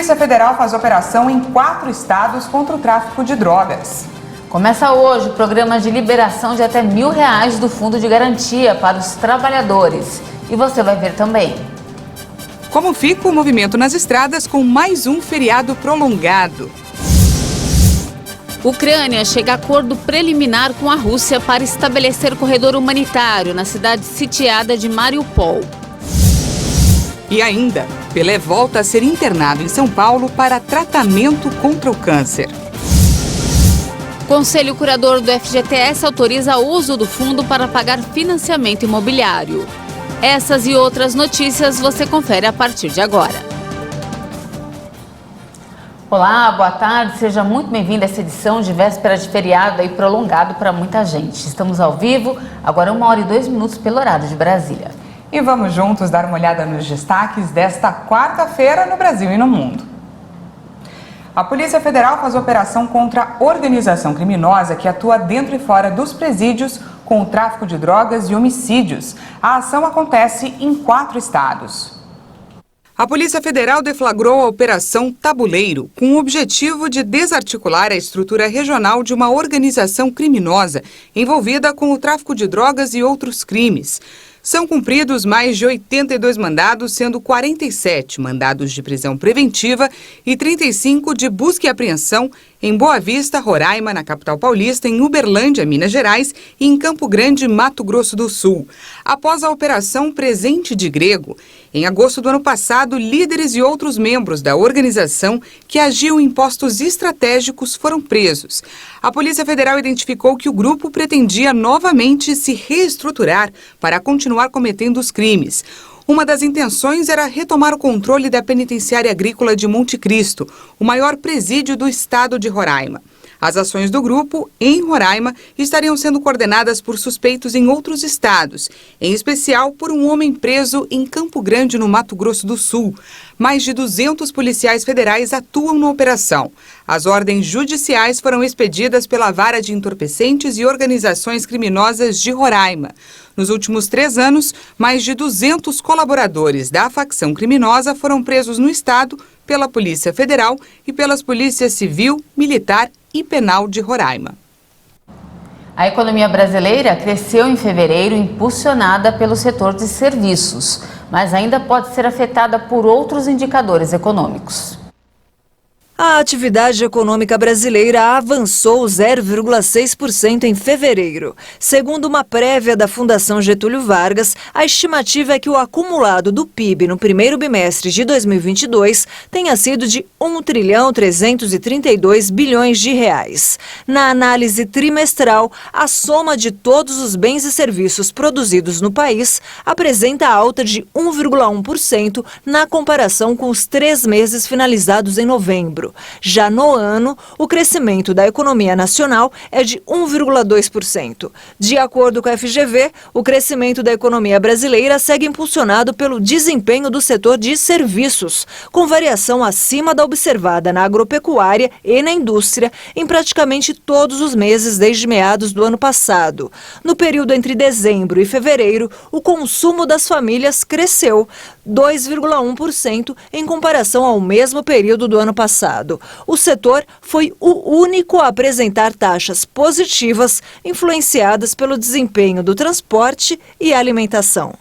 Polícia Federal faz operação em 4 estados contra o tráfico de drogas. Começa hoje o programa de liberação de até R$1.000 do Fundo de Garantia para os trabalhadores. E você vai ver também. Como fica o movimento nas estradas com mais um feriado prolongado? Ucrânia chega a acordo preliminar com a Rússia para estabelecer corredor humanitário na cidade sitiada de Mariupol. E ainda, Pelé volta a ser internado em São Paulo para tratamento contra o câncer. Conselho Curador do FGTS autoriza o uso do fundo para pagar financiamento imobiliário. Essas e outras notícias você confere a partir de agora. Olá, boa tarde, seja muito bem-vindo a essa edição de véspera de feriado aí prolongado para muita gente. Estamos ao vivo, agora 1h02 pelo horário de Brasília. E vamos juntos dar uma olhada nos destaques desta quarta-feira no Brasil e no mundo. A Polícia Federal faz operação contra a organização criminosa que atua dentro e fora dos presídios com o tráfico de drogas e homicídios. A ação acontece em 4 estados. A Polícia Federal deflagrou a Operação Tabuleiro, com o objetivo de desarticular a estrutura regional de uma organização criminosa envolvida com o tráfico de drogas e outros crimes. São cumpridos mais de 82 mandados, sendo 47 mandados de prisão preventiva e 35 de busca e apreensão em Boa Vista, Roraima, na capital paulista, em Uberlândia, Minas Gerais e em Campo Grande, Mato Grosso do Sul. Após a Operação Presente de Grego, em agosto do ano passado, líderes e outros membros da organização que agiam em postos estratégicos foram presos. A Polícia Federal identificou que o grupo pretendia novamente se reestruturar para continuar cometendo os crimes. Uma das intenções era retomar o controle da Penitenciária Agrícola de Monte Cristo, o maior presídio do estado de Roraima. As ações do grupo, em Roraima, estariam sendo coordenadas por suspeitos em outros estados, em especial por um homem preso em Campo Grande, no Mato Grosso do Sul. Mais de 200 policiais federais atuam na operação. As ordens judiciais foram expedidas pela Vara de Entorpecentes e Organizações Criminosas de Roraima. Nos últimos 3 anos, mais de 200 colaboradores da facção criminosa foram presos no estado pela Polícia Federal e pelas polícias Civil, Militar e Penal de Roraima. A economia brasileira cresceu em fevereiro, impulsionada pelo setor de serviços, mas ainda pode ser afetada por outros indicadores econômicos. A atividade econômica brasileira avançou 0,6% em fevereiro. Segundo uma prévia da Fundação Getúlio Vargas, a estimativa é que o acumulado do PIB no primeiro bimestre de 2022 tenha sido de 1.332 bilhões de reais. Na análise trimestral, a soma de todos os bens e serviços produzidos no país apresenta alta de 1,1% na comparação com os 3 meses finalizados em novembro. Já no ano, o crescimento da economia nacional é de 1,2%. De acordo com a FGV, o crescimento da economia brasileira segue impulsionado pelo desempenho do setor de serviços, com variação acima da observada na agropecuária e na indústria em praticamente todos os meses desde meados do ano passado. No período entre dezembro e fevereiro, o consumo das famílias cresceu 2,1% em comparação ao mesmo período do ano passado. O setor foi o único a apresentar taxas positivas, influenciadas pelo desempenho do transporte e alimentação.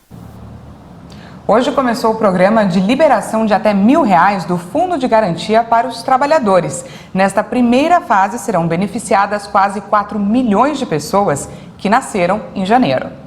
Hoje começou o programa de liberação de até R$1.000 do Fundo de Garantia para os trabalhadores. Nesta primeira fase serão beneficiadas quase 4 milhões de pessoas que nasceram em janeiro.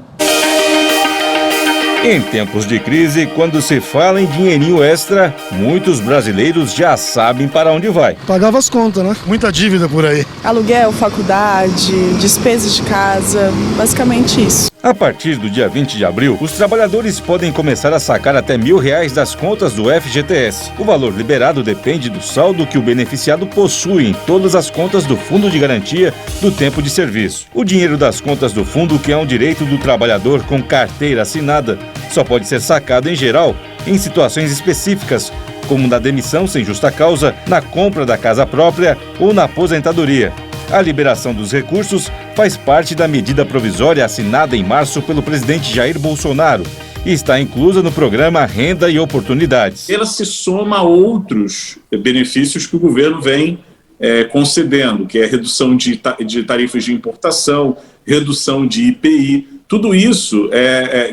Em tempos de crise, quando se fala em dinheirinho extra, muitos brasileiros já sabem para onde vai. Pagava as contas, né? Muita dívida por aí. Aluguel, faculdade, despesas de casa, basicamente isso. A partir do dia 20 de abril, os trabalhadores podem começar a sacar até R$1.000 das contas do FGTS. O valor liberado depende do saldo que o beneficiado possui em todas as contas do Fundo de Garantia do tempo de serviço. O dinheiro das contas do fundo, que é um direito do trabalhador com carteira assinada, só pode ser sacado em geral em situações específicas, como na demissão sem justa causa, na compra da casa própria ou na aposentadoria. A liberação dos recursos faz parte da medida provisória assinada em março pelo presidente Jair Bolsonaro, e está inclusa no programa Renda e Oportunidades. Ela se soma a outros benefícios que o governo vem concedendo, que é redução de tarifas de importação, redução de IPI, tudo isso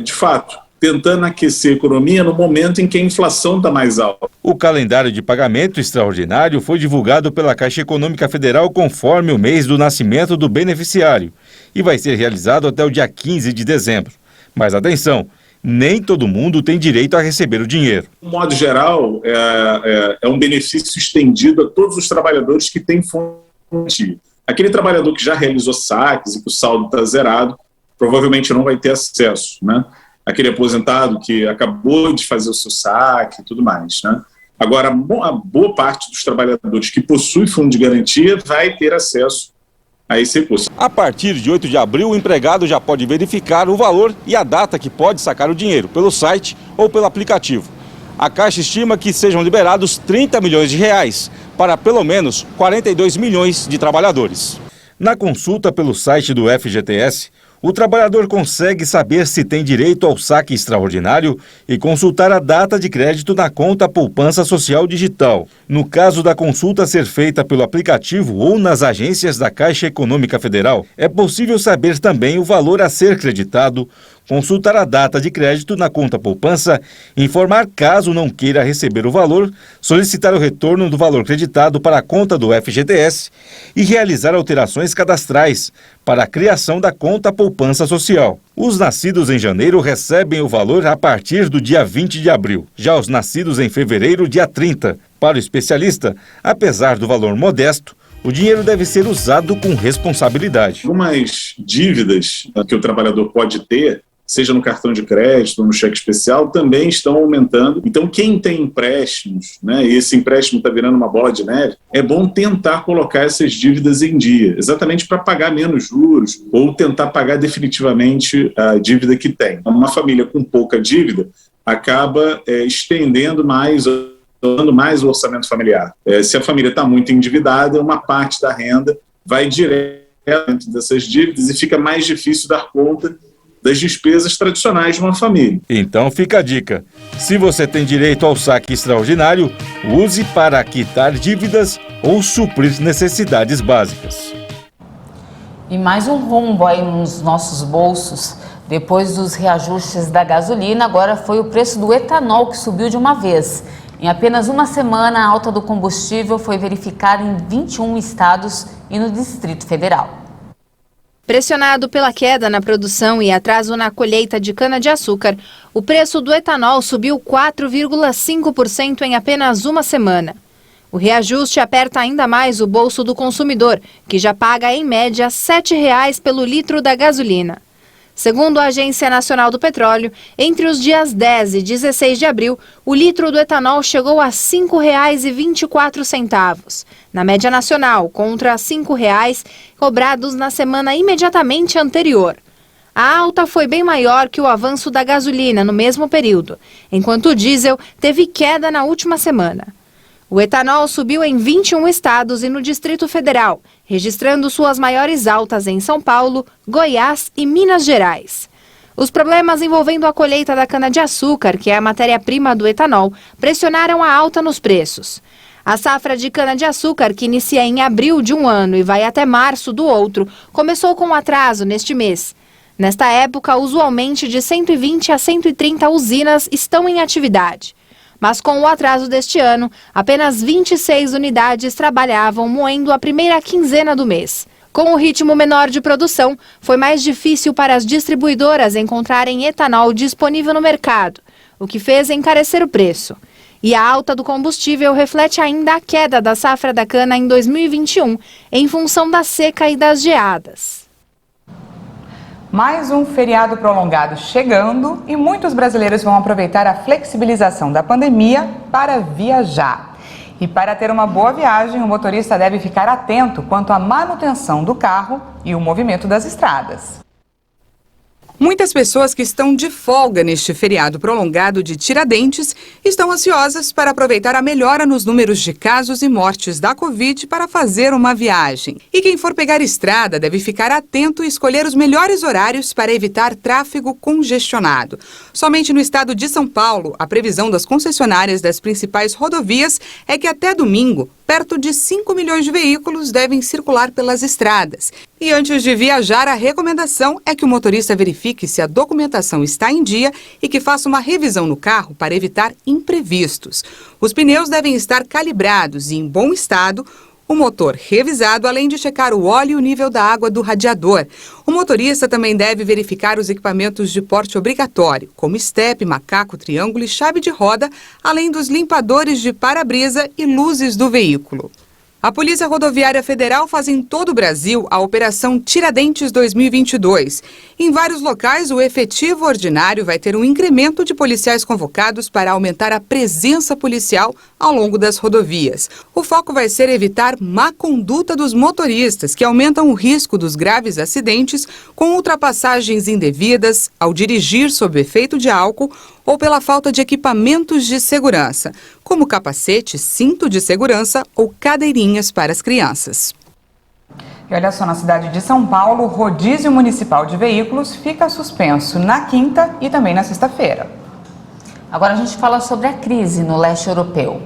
de fato, tentando aquecer a economia no momento em que a inflação está mais alta. O calendário de pagamento extraordinário foi divulgado pela Caixa Econômica Federal conforme o mês do nascimento do beneficiário e vai ser realizado até o dia 15 de dezembro. Mas atenção, nem todo mundo tem direito a receber o dinheiro. De modo geral, é um benefício estendido a todos os trabalhadores que têm fonte. Aquele trabalhador que já realizou saques e que o saldo está zerado, provavelmente não vai ter acesso, né? Aquele aposentado que acabou de fazer o seu saque e tudo mais, né? Agora, a boa parte dos trabalhadores que possui fundo de garantia vai ter acesso a esse recurso. A partir de 8 de abril, o empregado já pode verificar o valor e a data que pode sacar o dinheiro, pelo site ou pelo aplicativo. A Caixa estima que sejam liberados 30 milhões de reais para pelo menos 42 milhões de trabalhadores. Na consulta pelo site do FGTS, o trabalhador consegue saber se tem direito ao saque extraordinário e consultar a data de crédito na conta Poupança Social Digital. No caso da consulta ser feita pelo aplicativo ou nas agências da Caixa Econômica Federal, é possível saber também o valor a ser creditado, consultar a data de crédito na conta poupança, informar caso não queira receber o valor, solicitar o retorno do valor creditado para a conta do FGTS e realizar alterações cadastrais para a criação da conta poupança social. Os nascidos em janeiro recebem o valor a partir do dia 20 de abril. Já os nascidos em fevereiro, dia 30. Para o especialista, apesar do valor modesto, o dinheiro deve ser usado com responsabilidade. Algumas dívidas que o trabalhador pode ter, seja no cartão de crédito ou no cheque especial, também estão aumentando. Então, quem tem empréstimos, né, e esse empréstimo está virando uma bola de neve, é bom tentar colocar essas dívidas em dia, exatamente para pagar menos juros ou tentar pagar definitivamente a dívida que tem. Uma família com pouca dívida acaba estendendo mais o orçamento familiar. Se a família está muito endividada, uma parte da renda vai direto dessas dívidas e fica mais difícil dar conta das despesas tradicionais de uma família. Então fica a dica. Se você tem direito ao saque extraordinário, use para quitar dívidas ou suprir necessidades básicas. E mais um rombo aí nos nossos bolsos. Depois dos reajustes da gasolina, agora foi o preço do etanol que subiu de uma vez. Em apenas uma semana, a alta do combustível foi verificada em 21 estados e no Distrito Federal. Pressionado pela queda na produção e atraso na colheita de cana-de-açúcar, o preço do etanol subiu 4,5% em apenas uma semana. O reajuste aperta ainda mais o bolso do consumidor, que já paga em média R$ 7,00 pelo litro da gasolina. Segundo a Agência Nacional do Petróleo, entre os dias 10 e 16 de abril, o litro do etanol chegou a R$ 5,24, na média nacional, contra R$ 5,00 cobrados na semana imediatamente anterior. A alta foi bem maior que o avanço da gasolina no mesmo período, enquanto o diesel teve queda na última semana. O etanol subiu em 21 estados e no Distrito Federal, registrando suas maiores altas em São Paulo, Goiás e Minas Gerais. Os problemas envolvendo a colheita da cana-de-açúcar, que é a matéria-prima do etanol, pressionaram a alta nos preços. A safra de cana-de-açúcar, que inicia em abril de um ano e vai até março do outro, começou com atraso neste mês. Nesta época, usualmente de 120 a 130 usinas estão em atividade. Mas com o atraso deste ano, apenas 26 unidades trabalhavam moendo a primeira quinzena do mês. Com o ritmo menor de produção, foi mais difícil para as distribuidoras encontrarem etanol disponível no mercado, o que fez encarecer o preço. E a alta do combustível reflete ainda a queda da safra da cana em 2021, em função da seca e das geadas. Mais um feriado prolongado chegando e muitos brasileiros vão aproveitar a flexibilização da pandemia para viajar. E para ter uma boa viagem, o motorista deve ficar atento quanto à manutenção do carro e o movimento das estradas. Muitas pessoas que estão de folga neste feriado prolongado de Tiradentes estão ansiosas para aproveitar a melhora nos números de casos e mortes da Covid para fazer uma viagem. E quem for pegar estrada deve ficar atento e escolher os melhores horários para evitar tráfego congestionado. Somente no estado de São Paulo, a previsão das concessionárias das principais rodovias é que até domingo, perto de 5 milhões de veículos devem circular pelas estradas. E antes de viajar, a recomendação é que o motorista verifique se a documentação está em dia e que faça uma revisão no carro para evitar imprevistos. Os pneus devem estar calibrados e em bom estado, o motor revisado, além de checar o óleo e o nível da água do radiador. O motorista também deve verificar os equipamentos de porte obrigatório, como estepe, macaco, triângulo e chave de roda, além dos limpadores de para-brisa e luzes do veículo. A Polícia Rodoviária Federal faz em todo o Brasil a Operação Tiradentes 2022. Em vários locais, o efetivo ordinário vai ter um incremento de policiais convocados para aumentar a presença policial ao longo das rodovias. O foco vai ser evitar má conduta dos motoristas, que aumentam o risco dos graves acidentes com ultrapassagens indevidas, ao dirigir sob efeito de álcool ou pela falta de equipamentos de segurança, como capacete, cinto de segurança ou cadeirinhas para as crianças. E olha só, na cidade de São Paulo, o rodízio municipal de veículos fica suspenso na quinta e também na sexta-feira. Agora a gente fala sobre a crise no leste europeu.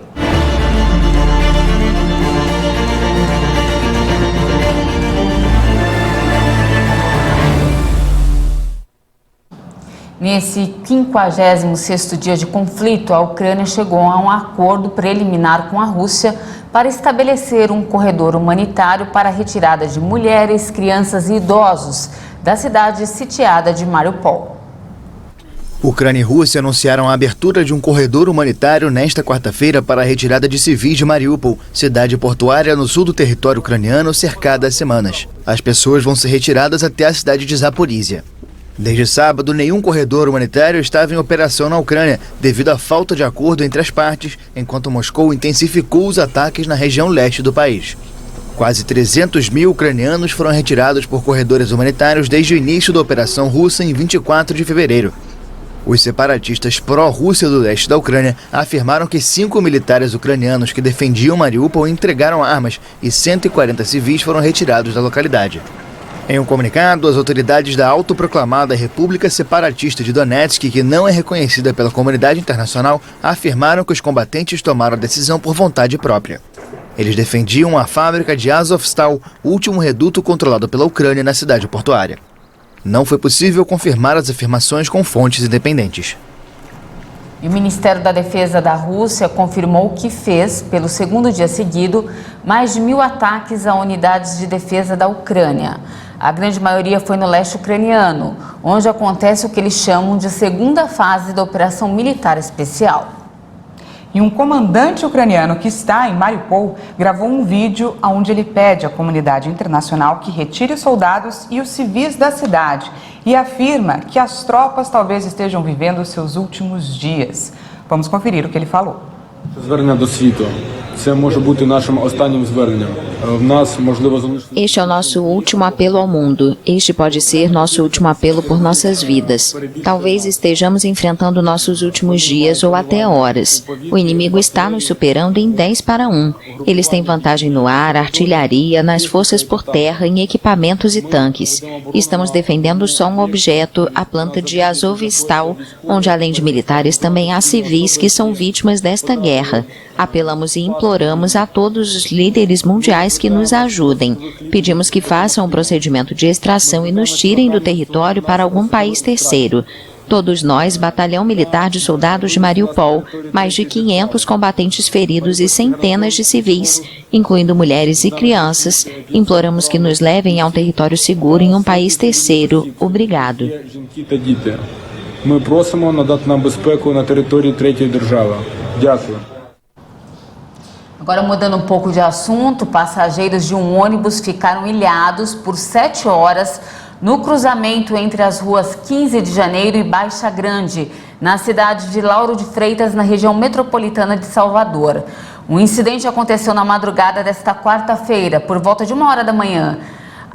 Nesse 56º dia de conflito, a Ucrânia chegou a um acordo preliminar com a Rússia para estabelecer um corredor humanitário para a retirada de mulheres, crianças e idosos da cidade sitiada de Mariupol. Ucrânia e Rússia anunciaram a abertura de um corredor humanitário nesta quarta-feira para a retirada de civis de Mariupol, cidade portuária no sul do território ucraniano cercada há semanas. As pessoas vão ser retiradas até a cidade de Zaporísia. Desde sábado, nenhum corredor humanitário estava em operação na Ucrânia, devido à falta de acordo entre as partes, enquanto Moscou intensificou os ataques na região leste do país. Quase 300 mil ucranianos foram retirados por corredores humanitários desde o início da operação russa em 24 de fevereiro. Os separatistas pró-Rússia do leste da Ucrânia afirmaram que 5 militares ucranianos que defendiam Mariupol entregaram armas e 140 civis foram retirados da localidade. Em um comunicado, as autoridades da autoproclamada República Separatista de Donetsk, que não é reconhecida pela comunidade internacional, afirmaram que os combatentes tomaram a decisão por vontade própria. Eles defendiam a fábrica de Azovstal, o último reduto controlado pela Ucrânia na cidade portuária. Não foi possível confirmar as afirmações com fontes independentes. E o Ministério da Defesa da Rússia confirmou que fez, pelo segundo dia seguido, mais de 1.000 ataques a unidades de defesa da Ucrânia. A grande maioria foi no leste ucraniano, onde acontece o que eles chamam de segunda fase da operação militar especial. E um comandante ucraniano que está em Mariupol gravou um vídeo onde ele pede à comunidade internacional que retire os soldados e os civis da cidade e afirma que as tropas talvez estejam vivendo seus últimos dias. Vamos conferir o que ele falou. Este é o nosso último apelo ao mundo. Este pode ser nosso último apelo por nossas vidas. Talvez estejamos enfrentando nossos últimos dias ou até horas. O inimigo está nos superando em 10-1. Eles têm vantagem no ar, artilharia, nas forças por terra, em equipamentos e tanques. Estamos defendendo só um objeto, a planta de Azovstal, onde além de militares também há civis que são vítimas desta guerra. Apelamos e imploramos a todos os líderes mundiais que nos ajudem. Pedimos que façam um procedimento de extração e nos tirem do território para algum país terceiro. Todos nós, batalhão militar de soldados de Mariupol, mais de 500 combatentes feridos e centenas de civis, incluindo mulheres e crianças, imploramos que nos levem a um território seguro em um país terceiro. Obrigado. Ми просимо надати нам безпеку на території третьої держави. Дякую. Agora, mudando um pouco de assunto, passageiros de um ônibus ficaram ilhados por 7 horas no cruzamento entre as ruas 15 de Janeiro e Baixa Grande, na cidade de Lauro de Freitas, na região metropolitana de Salvador. O incidente aconteceu na madrugada desta quarta-feira, por volta de 1h da manhã.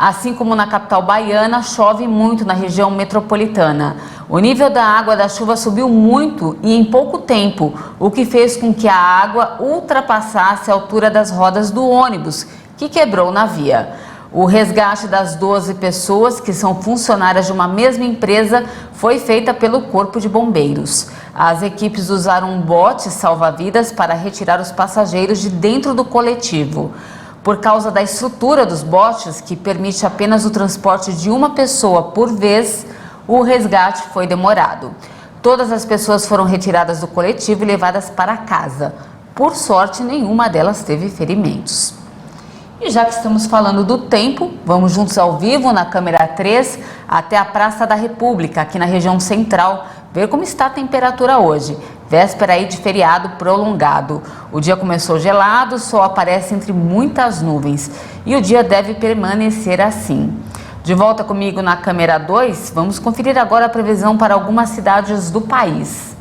Assim como na capital baiana, chove muito na região metropolitana. O nível da água da chuva subiu muito e em pouco tempo, o que fez com que a água ultrapassasse a altura das rodas do ônibus, que quebrou na via. O resgate das 12 pessoas, que são funcionárias de uma mesma empresa, foi feita pelo Corpo de Bombeiros. As equipes usaram botes salva-vidas para retirar os passageiros de dentro do coletivo. Por causa da estrutura dos botes, que permite apenas o transporte de uma pessoa por vez, o resgate foi demorado. Todas as pessoas foram retiradas do coletivo e levadas para casa. Por sorte, nenhuma delas teve ferimentos. E já que estamos falando do tempo, vamos juntos ao vivo na câmera 3 até a Praça da República, aqui na região central, ver como está a temperatura hoje. Véspera aí de feriado prolongado. O dia começou gelado, o sol aparece entre muitas nuvens e o dia deve permanecer assim. De volta comigo na câmera 2, vamos conferir agora a previsão para algumas cidades do país.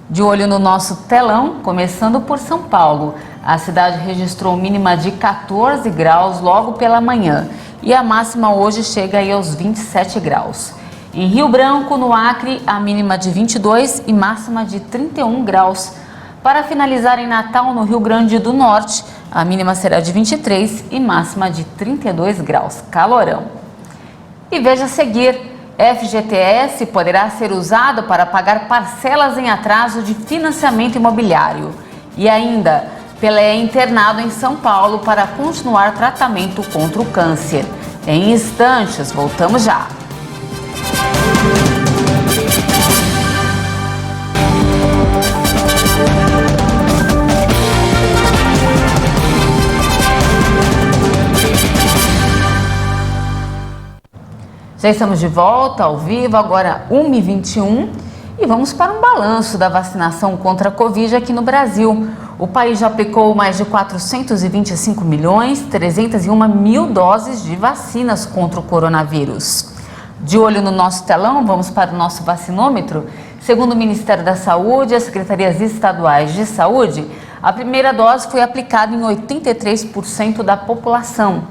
De olho no nosso telão, começando por São Paulo. A cidade registrou mínima de 14 graus logo pela manhã e a máxima hoje chega aí aos 27 graus. Em Rio Branco, no Acre, a mínima de 22 e máxima de 31 graus. Para finalizar, em Natal, no Rio Grande do Norte, a mínima será de 23 e máxima de 32 graus. Calorão. E veja a seguir, FGTS poderá ser usado para pagar parcelas em atraso de financiamento imobiliário. E ainda, Pelé é internado em São Paulo para continuar tratamento contra o câncer. Em instantes, voltamos já. Já estamos de volta ao vivo, agora 1h21, e vamos para um balanço da vacinação contra a Covid aqui no Brasil. O país já aplicou mais de 425.301.000 doses de vacinas contra o coronavírus. De olho no nosso telão, vamos para o nosso vacinômetro. Segundo o Ministério da Saúde e as secretarias estaduais de saúde, a primeira dose foi aplicada em 83% da população,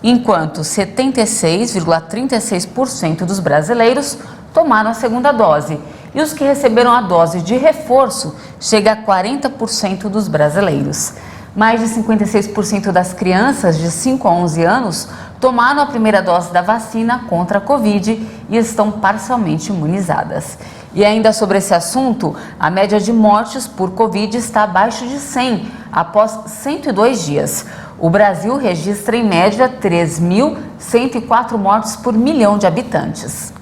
enquanto 76,36% dos brasileiros tomaram a segunda dose. E os que receberam a dose de reforço chega a 40% dos brasileiros. Mais de 56% das crianças de 5 a 11 anos tomaram a primeira dose da vacina contra a Covid e estão parcialmente imunizadas. E ainda sobre esse assunto, a média de mortes por Covid está abaixo de 100 após 102 dias. O Brasil registra em média 3.104 mortes por milhão de habitantes.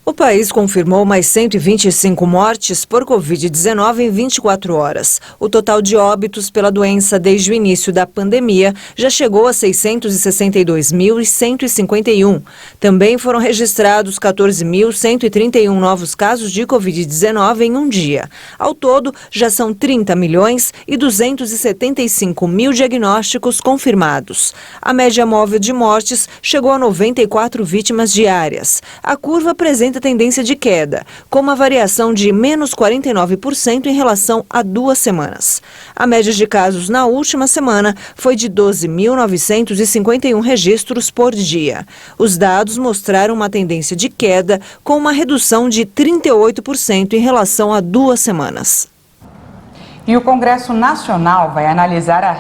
O país confirmou mais 125 mortes por Covid-19 em 24 horas. O total de óbitos pela doença desde o início da pandemia já chegou a 662.151. Também foram registrados 14.131 novos casos de Covid-19 em um dia. Ao todo, já são 30.275.000 diagnósticos confirmados. A média móvel de mortes chegou a 94 vítimas diárias. A curva apresenta tendência de queda, com uma variação de menos 49% em relação a 2 semanas. A média de casos na última semana foi de 12.951 registros por dia. Os dados mostraram uma tendência de queda, com uma redução de 38% em relação a 2 semanas. E o Congresso Nacional vai analisar a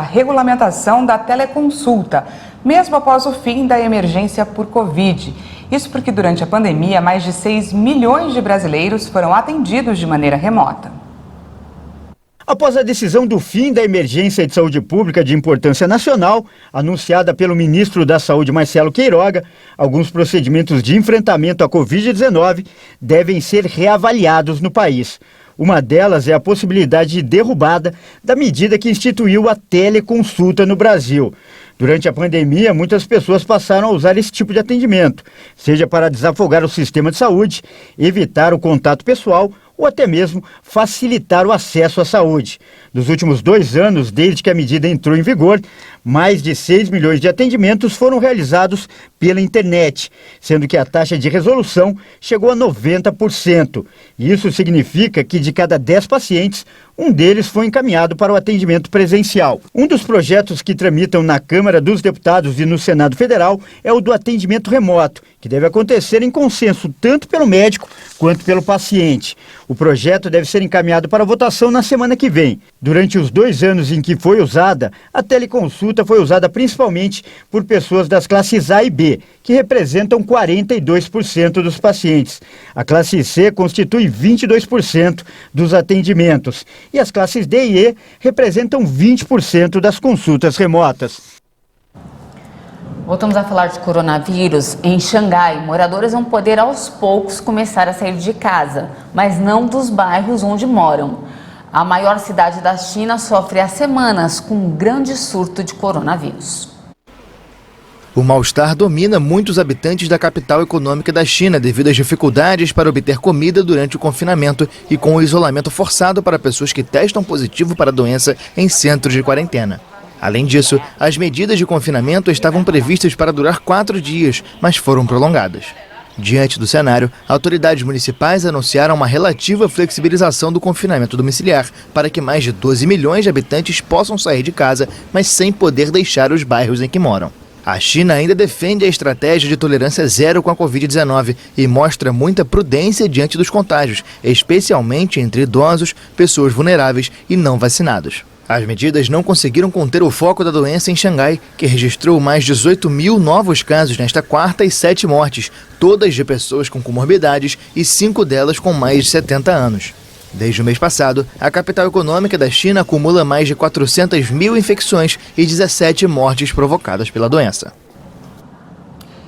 regulamentação da teleconsulta, mesmo após o fim da emergência por Covid. Isso porque durante a pandemia, mais de 6 milhões de brasileiros foram atendidos de maneira remota. Após a decisão do fim da emergência de saúde pública de importância nacional, anunciada pelo ministro da Saúde, Marcelo Queiroga, alguns procedimentos de enfrentamento à Covid-19 devem ser reavaliados no país. Uma delas é a possibilidade de derrubada da medida que instituiu a teleconsulta no Brasil. Durante a pandemia, muitas pessoas passaram a usar esse tipo de atendimento, seja para desafogar o sistema de saúde, evitar o contato pessoal ou até mesmo facilitar o acesso à saúde. Nos últimos 2 anos, desde que a medida entrou em vigor, mais de 6 milhões de atendimentos foram realizados pela internet, sendo que a taxa de resolução chegou a 90%. Isso significa que de cada 10 pacientes, um deles foi encaminhado para o atendimento presencial. Um dos projetos que tramitam na Câmara dos Deputados e no Senado Federal é o do atendimento remoto, que deve acontecer em consenso tanto pelo médico quanto pelo paciente. O projeto deve ser encaminhado para votação na semana que vem. Durante os 2 anos em que foi usada, a teleconsulta foi usada principalmente por pessoas das classes A e B, que representam 42% dos pacientes. A classe C constitui 22% dos atendimentos e as classes D e E representam 20% das consultas remotas. Voltamos a falar de coronavírus. Em Xangai, moradores vão poder aos poucos começar a sair de casa, mas não dos bairros onde moram. A maior cidade da China sofre há semanas com um grande surto de coronavírus. O mal-estar domina muitos habitantes da capital econômica da China devido às dificuldades para obter comida durante o confinamento e com o isolamento forçado para pessoas que testam positivo para a doença em centros de quarentena. Além disso, as medidas de confinamento estavam previstas para durar 4 dias, mas foram prolongadas. Diante do cenário, autoridades municipais anunciaram uma relativa flexibilização do confinamento domiciliar para que mais de 12 milhões de habitantes possam sair de casa, mas sem poder deixar os bairros em que moram. A China ainda defende a estratégia de tolerância zero com a Covid-19 e mostra muita prudência diante dos contágios, especialmente entre idosos, pessoas vulneráveis e não vacinados. As medidas não conseguiram conter o foco da doença em Xangai, que registrou mais de 18 mil novos casos nesta quarta e 7 mortes, todas de pessoas com comorbidades e 5 delas com mais de 70 anos. Desde o mês passado, a capital econômica da China acumula mais de 400 mil infecções e 17 mortes provocadas pela doença.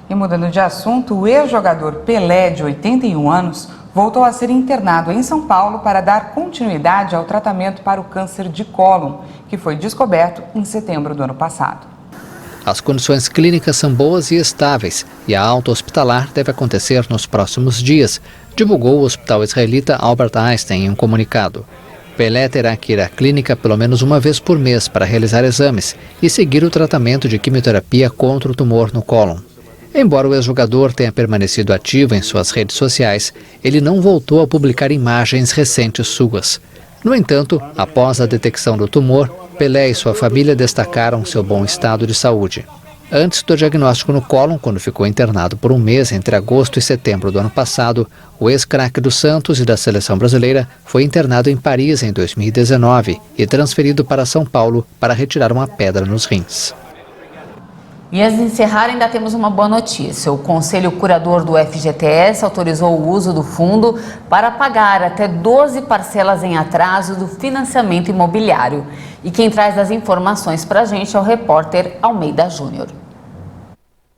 E mudando de assunto, o ex-jogador Pelé, de 81 anos, voltou a ser internado em São Paulo para dar continuidade ao tratamento para o câncer de cólon, que foi descoberto em setembro do ano passado. As condições clínicas são boas e estáveis e a alta hospitalar deve acontecer nos próximos dias, divulgou o hospital israelita Albert Einstein em um comunicado. Pelé terá que ir à clínica pelo menos uma vez por mês para realizar exames e seguir o tratamento de quimioterapia contra o tumor no cólon. Embora o ex-jogador tenha permanecido ativo em suas redes sociais, ele não voltou a publicar imagens recentes suas. No entanto, após a detecção do tumor, Pelé e sua família destacaram seu bom estado de saúde. Antes do diagnóstico no cólon, quando ficou internado por um mês entre agosto e setembro do ano passado, o ex-craque do Santos e da seleção brasileira foi internado em Paris em 2019 e transferido para São Paulo para retirar uma pedra nos rins. E antes de encerrar, ainda temos uma boa notícia. O Conselho Curador do FGTS autorizou o uso do fundo para pagar até 12 parcelas em atraso do financiamento imobiliário. E quem traz as informações para a gente é o repórter Almeida Júnior.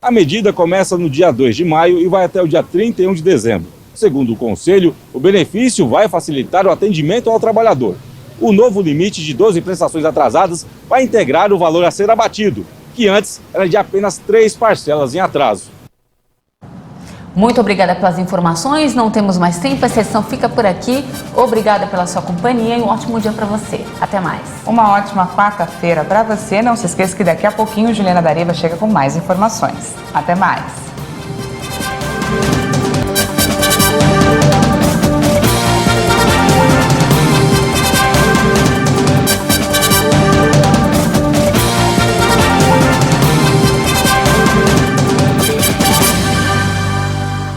A medida começa no dia 2 de maio e vai até o dia 31 de dezembro. Segundo o Conselho, o benefício vai facilitar o atendimento ao trabalhador. O novo limite de 12 prestações atrasadas vai integrar o valor a ser abatido, que antes era de apenas 3 parcelas em atraso. Muito obrigada pelas informações, não temos mais tempo, essa sessão fica por aqui. Obrigada pela sua companhia e um ótimo dia para você. Até mais. Uma ótima quarta-feira para você. Não se esqueça que daqui a pouquinho Juliana Dariva chega com mais informações. Até mais.